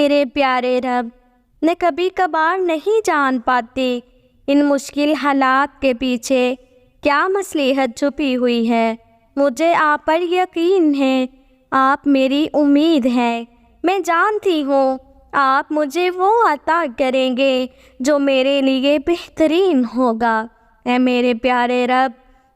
میرے پیارے رب، میں کبھی کبھار نہیں جان پاتی ان مشکل حالات کے پیچھے کیا مصلحت چھپی ہوئی ہے۔ مجھے آپ پر یقین ہے، آپ میری امید ہے۔ میں جانتی ہوں آپ مجھے وہ عطا کریں گے جو میرے لیے بہترین ہوگا۔ اے میرے پیارے رب،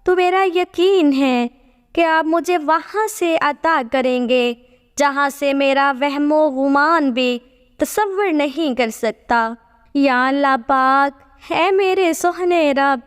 تو میرا یقین ہے کہ آپ مجھے وہاں سے عطا کریں گے جہاں سے میرا وہم و گمان بھی تصور نہیں کر سکتا۔ یا اللہ پاک، اے میرے سوہنے رب،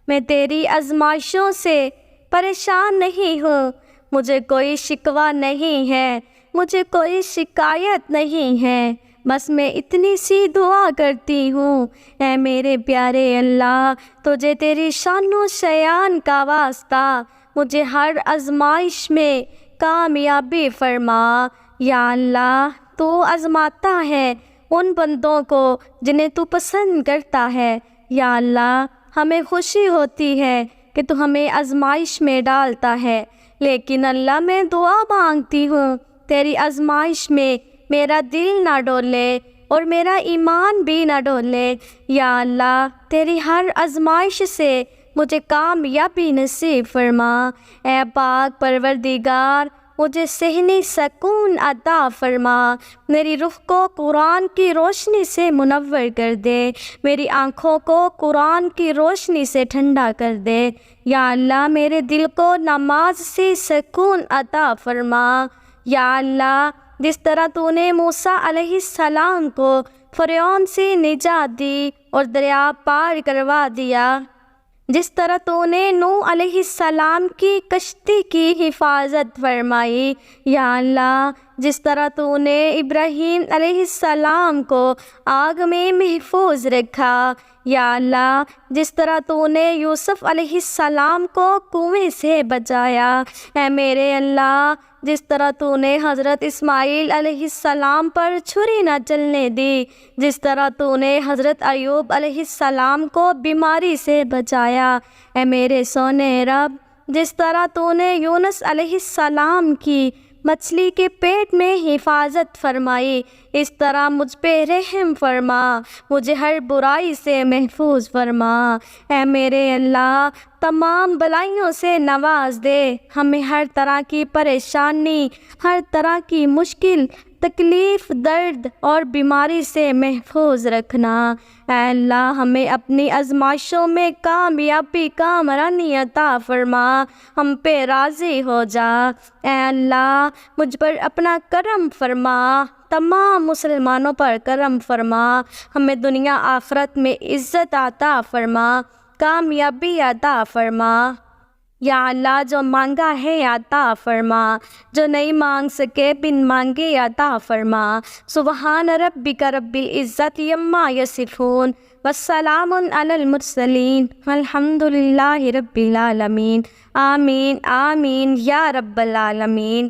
میں تیری آزمائشوں سے پریشان نہیں ہوں۔ مجھے کوئی شکوہ نہیں ہے، مجھے کوئی شکایت نہیں ہے، بس میں اتنی سی دعا کرتی ہوں، اے میرے پیارے اللہ، تجھے تیری شان و شیان کا واسطہ مجھے ہر آزمائش میں کامیابی فرما۔ یا اللہ، تو آزماتا ہے ان بندوں کو جنہیں تو پسند کرتا ہے۔ یا اللہ، ہمیں خوشی ہوتی ہے کہ تو ہمیں آزمائش میں ڈالتا ہے، لیکن اللہ میں دعا مانگتی ہوں تیری آزمائش میں میرا دل نہ ڈولے اور میرا ایمان بھی نہ ڈولے۔ یا اللہ، تیری ہر آزمائش سے مجھے کامیابی نصیب فرما۔ اے پاک پروردگار، مجھے ذہنی سکون عطا فرما، میری روح کو قرآن کی روشنی سے منور کر دے، میری آنکھوں کو قرآن کی روشنی سے ٹھنڈا کر دے۔ یا اللہ، میرے دل کو نماز سے سکون عطا فرما۔ یا اللہ، جس طرح تو نے موسیٰ علیہ السلام کو فرعون سے نجات دی اور دریا پار کروا دیا، جس طرح تو نے نوح علیہ السلام کی کشتی کی حفاظت فرمائی، یا اللہ، جس طرح تو نے ابراہیم علیہ السلام کو آگ میں محفوظ رکھا، یا اللہ، جس طرح تو نے یوسف علیہ السلام کو کنویں سے بچایا، اے میرے اللہ، جس طرح تو نے حضرت اسماعیل علیہ السلام پر چھری نہ چلنے دی، جس طرح تو نے حضرت ایوب علیہ السلام کو بیماری سے بچایا، اے میرے سونے رب، جس طرح تو نے یونس علیہ السلام کی مچھلی کے پیٹ میں حفاظت فرمائی، اس طرح مجھ پہ رحم فرما، مجھے ہر برائی سے محفوظ فرما۔ اے میرے اللہ، تمام بلائیوں سے نواز دے، ہمیں ہر طرح کی پریشانی، ہر طرح کی مشکل، تکلیف، درد اور بیماری سے محفوظ رکھنا۔ اے اللہ، ہمیں اپنی آزمائشوں میں کامیابی، کامرانی عطا فرما، ہم پہ راضی ہو جا۔ اے اللہ، مجھ پر اپنا کرم فرما، تمام مسلمانوں پر کرم فرما، ہمیں دنیا آخرت میں عزت عطا فرما، کامیابی عطا فرما۔ یا اللہ، جو مانگا ہے عطا فرما، جو نہیں مانگ سکے بن مانگے عطا فرما۔ سبحان ربک رب العزت عما یصفون، والسلام علی المرسلین، والحمد للہ رب العالمین۔ آمین آمین یا رب العالمین۔